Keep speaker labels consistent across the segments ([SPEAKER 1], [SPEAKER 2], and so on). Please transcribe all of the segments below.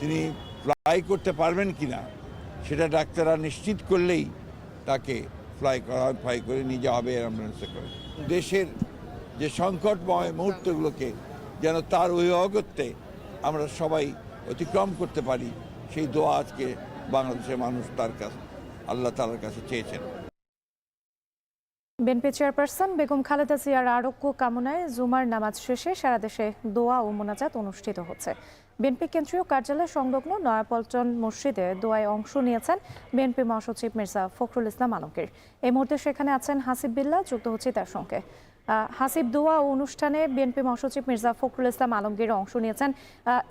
[SPEAKER 1] তিনি ফ্লাই করতে পারবেন কিনা সেটা ডাক্তাররা নিশ্চিত করলেই তাকে ফ্লাই করে নিয়ে যাওয়া হবে অ্যাম্বুলেন্সে করে। দেশের যে সংকটময় মুহূর্তগুলোকে যেন তার অভিভাবকত্বে আমরা সবাই অতিক্রম করতে পারি, সেই দোয়া আজকে বাংলাদেশের মানুষ তার কাছে আল্লাহ তাআলার কাছে চেয়েছেন।
[SPEAKER 2] বিএনপি চেয়ারপারসন বেগম খালেদা জিয়ার আরোগ্য কামনায় জুমার নামাজ শেষে সারা দেশে দোয়া ও মোনাজাত অনুষ্ঠিত হচ্ছে। বিএনপি কেন্দ্রীয় কার্যালয় সংলগ্ন নয়াপল্টন মসজিদে দোয়ায় অংশ নিয়েছেন বিএনপি মহাসচিব মির্জা ফখরুল ইসলাম আলমগীর। এই মুহূর্তে সেখানে আছেন হাসিব বিল্লাহ, যুক্ত হচ্ছে তার সঙ্গে। হাসিব, দোয়া ও অনুষ্ঠানে বিএনপি মহাসচিব মির্জা ফখরুল ইসলাম আলমগীর অংশ নিয়েছেন।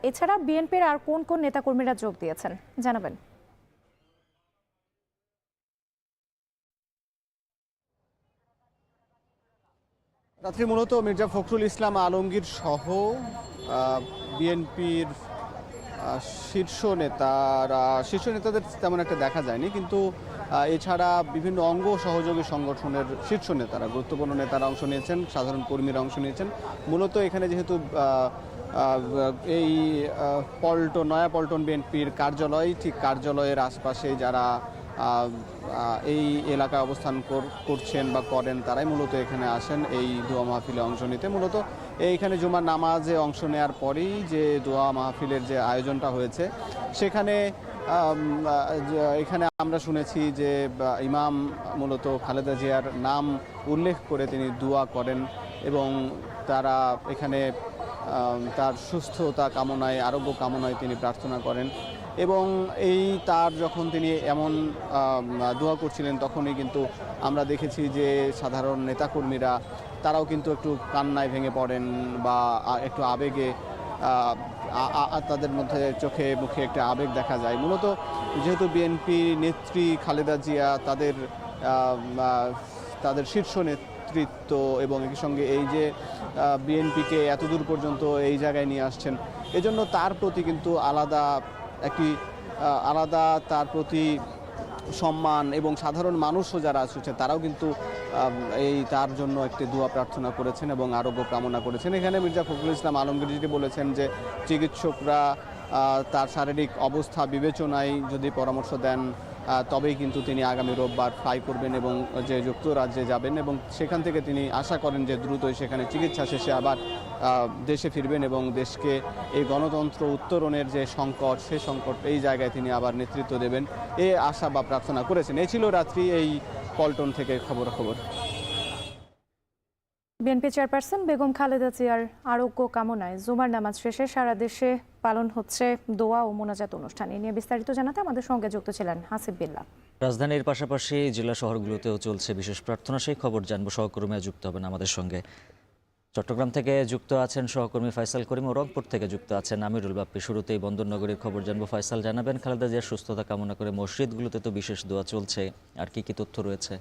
[SPEAKER 2] এছাড়া বিএনপির আর কোন কোন নেতাকর্মীরা যোগ দিয়েছেন জানাবেন?
[SPEAKER 3] রাত্রি মূলত মির্জা ফখরুল ইসলাম আলমগীর সহ বিএনপির শীর্ষ নেতাদের তেমন একটা দেখা যায়নি, কিন্তু এছাড়া বিভিন্ন অঙ্গ সহযোগী সংগঠনের শীর্ষ নেতারা, গুরুত্বপূর্ণ নেতারা অংশ নিয়েছেন, সাধারণ কর্মীরা অংশ নিয়েছেন। মূলত এখানে যেহেতু এই নয়াপল্টন বিএনপির কার্যালয়, ঠিক কার্যালয়ের আশপাশে যারা এই এলাকায় অবস্থান করছেন বা করেন তারাই মূলত এখানে আসেন এই দোয়া মাহফিলে অংশ নিতে। মূলত এইখানে জুমার নামাজে অংশ নেওয়ার পরেই যে দোয়া মাহফিলের যে আয়োজনটা হয়েছে সেখানে এখানে আমরা শুনেছি যে ইমাম মূলত খালেদা জিয়ার নাম উল্লেখ করে তিনি দোয়া করেন এবং তারা এখানে তার সুস্থতা কামনায়, আরোগ্য কামনায় তিনি প্রার্থনা করেন। এবং তার যখন তিনি এমন দোয়া করছিলেন তখনই কিন্তু আমরা দেখেছি যে সাধারণ নেতাকর্মীরা তারাও কিন্তু একটু কান্নায় ভেঙে পড়েন বা একটু আবেগে, তাদের মধ্যে চোখে মুখে একটা আবেগ দেখা যায়। মূলত যেহেতু বিএনপি নেত্রী খালেদা জিয়া তাদের শীর্ষ নেতৃত্ব এবং একই সঙ্গে এই যে বিএনপিকে এতদূর পর্যন্ত এই জায়গায় নিয়ে আসছেন, এজন্য তার প্রতি কিন্তু আলাদা তার প্রতি সম্মান, এবং সাধারণ মানুষও যারা আসছে তারাও কিন্তু তার জন্য একটি দোয়া প্রার্থনা করেছেন এবং আরোগ্য কামনা করেছেন। এখানে মির্জা ফখরুল ইসলাম আলমগীর যেটি বলেছেন যে চিকিৎসকরা তার শারীরিক অবস্থা বিবেচনায় যদি পরামর্শ দেন তবেই কিন্তু তিনি আগামী রোববার ফ্লাই করবেন এবং যে যুক্তরাজ্যে যাবেন, এবং সেখান থেকে তিনি আশা করেন যে দ্রুতই সেখানে চিকিৎসা শেষে আবার দেশে ফিরবেন এবং দেশকে এই গণতন্ত্র উত্তরণের যে সংকট, সেই সংকট এই জায়গায় তিনি আবার নেতৃত্ব দেবেন এই আশা বা প্রার্থনা করেছেন। এই ছিল রাত্রি এই পল্টন থেকে খবর।
[SPEAKER 2] বিএনপি চেয়ারপারসন বেগম খালেদা জিয়ার আরোগ্য কামনায় জুমার নামাজ শেষে সারা দেশে পালন হচ্ছে দোয়া ও মোনাজাত অনুষ্ঠান। এ নিয়ে বিস্তারিত জানাতে আমাদের সঙ্গে যুক্ত ছিলেন হাসিব বিল্লাহ।
[SPEAKER 4] রাজধানীর পাশাপাশি জেলা শহরগুলোতেও চলছে বিশেষ প্রার্থনা, সেই খবর জানবো। সহকর্মীরা যুক্ত হবেন আমাদের সঙ্গে। চট্টগ্রাম থেকে যুক্ত আছেন সহকর্মী ফয়সাল করিম ও রংপুর থেকে যুক্ত আছেন আমিরুল বাপ্পি। শুরুতেই বন্দরনগরীর খবর জানবো। ফয়সাল, জানাবেন খালেদা জিয়ার সুস্থতা কামনা করে মসজিদগুলোতে তো বিশেষ দোয়া চলছে, আর কি কি তথ্য রয়েছে?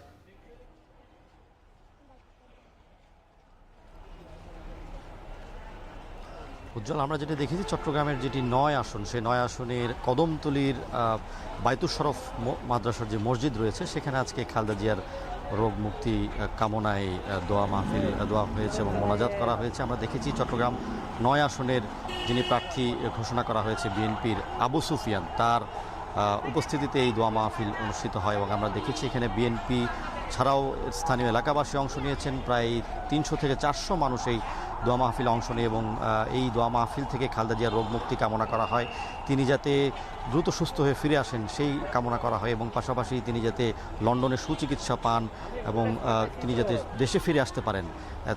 [SPEAKER 5] উজ্জ্বল, আমরা যেটা দেখেছি চট্টগ্রামের যেটি ৯ আসন, সেই 9 আসনের কদমতলীর বাইতুল শরফ মাদ্রাসার যে মসজিদ রয়েছে সেখানে আজকে খালেদা জিয়ার রোগ মুক্তি কামনায় দোয়া মাহফিল দোয়া হয়েছে এবং মোনাজাত করা হয়েছে। আমরা দেখেছি চট্টগ্রাম ৯ আসনের যিনি প্রার্থী ঘোষণা করা হয়েছে বিএনপির আবু সুফিয়ান, তার উপস্থিতিতে এই দোয়া মাহফিল অনুষ্ঠিত হয় এবং আমরা দেখেছি এখানে বিএনপি ছাড়াও স্থানীয় এলাকাবাসী অংশ নিয়েছেন। প্রায় ৩০০ থেকে ৪০০ মানুষ এই দোয়া মাহফিলে অংশ নিয়ে এবং এই দোয়া মাহফিল থেকে খালেদা জিয়ার রোগ মুক্তি কামনা করা হয়, তিনি যাতে দ্রুত সুস্থ হয়ে ফিরে আসেন সেই কামনা করা হয় এবং পাশাপাশি তিনি যাতে লন্ডনে সুচিকিৎসা পান এবং তিনি যাতে দেশে ফিরে আসতে পারেন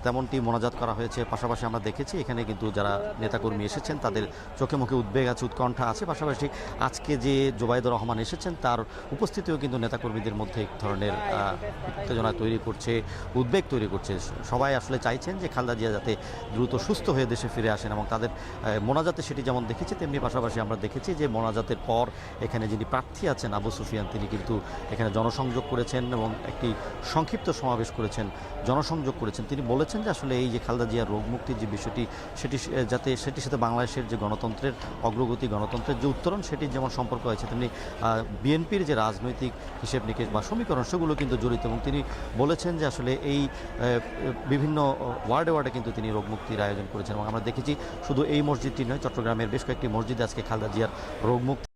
[SPEAKER 5] তেমনটি মোনাজাত করা হয়েছে। পাশাপাশি আমরা দেখেছি এখানে কিন্তু যারা নেতাকর্মী এসেছেন তাদের চোখে মুখে উদ্বেগ আছে, উৎকণ্ঠা আছে। পাশাপাশি আজকে যে জোবাইদুর রহমান এসেছেন তার উপস্থিতিও কিন্তু নেতাকর্মীদের মধ্যে এক ধরনের উত্তেজনা তৈরি করছে, উদ্বেগ তৈরি করছে। সবাই আসলে চাইছেন যে খালেদা জিয়া যাতে দ্রুত সুস্থ হয়ে দেশে ফিরে আসেন এবং তাদের মোনাজাতে সেটি যেমন দেখেছি তেমনি পাশাপাশি আমরা দেখেছি যে মোনাজাতের পর এখানে যিনি প্রার্থী আছেন আবু সুফিয়ান, তিনি কিন্তু এখানে জনসংযোগ করেছেন এবং একটি সংক্ষিপ্ত সমাবেশ করেছেন, জনসংযোগ করেছেন। তিনি বলেছেন যে আসলে এই যে খালেদা জিয়ার রোগ মুক্তির যে বিষয়টি সেটির সাথে বাংলাদেশের যে গণতন্ত্রের অগ্রগতি, গণতন্ত্রের যে উত্তরণ সেটির যেমন সম্পর্ক আছে, তেমনি বিএনপির যে রাজনৈতিক হিসেব নিকেশ বা সমীকরণ সেগুলো কিন্তু জড়িত এবং তিনি বলেছেন যে আসলে এই বিভিন্ন ওয়ার্ডে ওয়ার্ডে কিন্তু তিনি রোগ মুক্তির আয়োজন করেছেন এবং আমরা দেখেছি শুধু এই মসজিদটি নয়, চট্টগ্রামের বেশ কয়েকটি মসজিদে আজকে খালেদা জিয়ার রোগ মুক্তি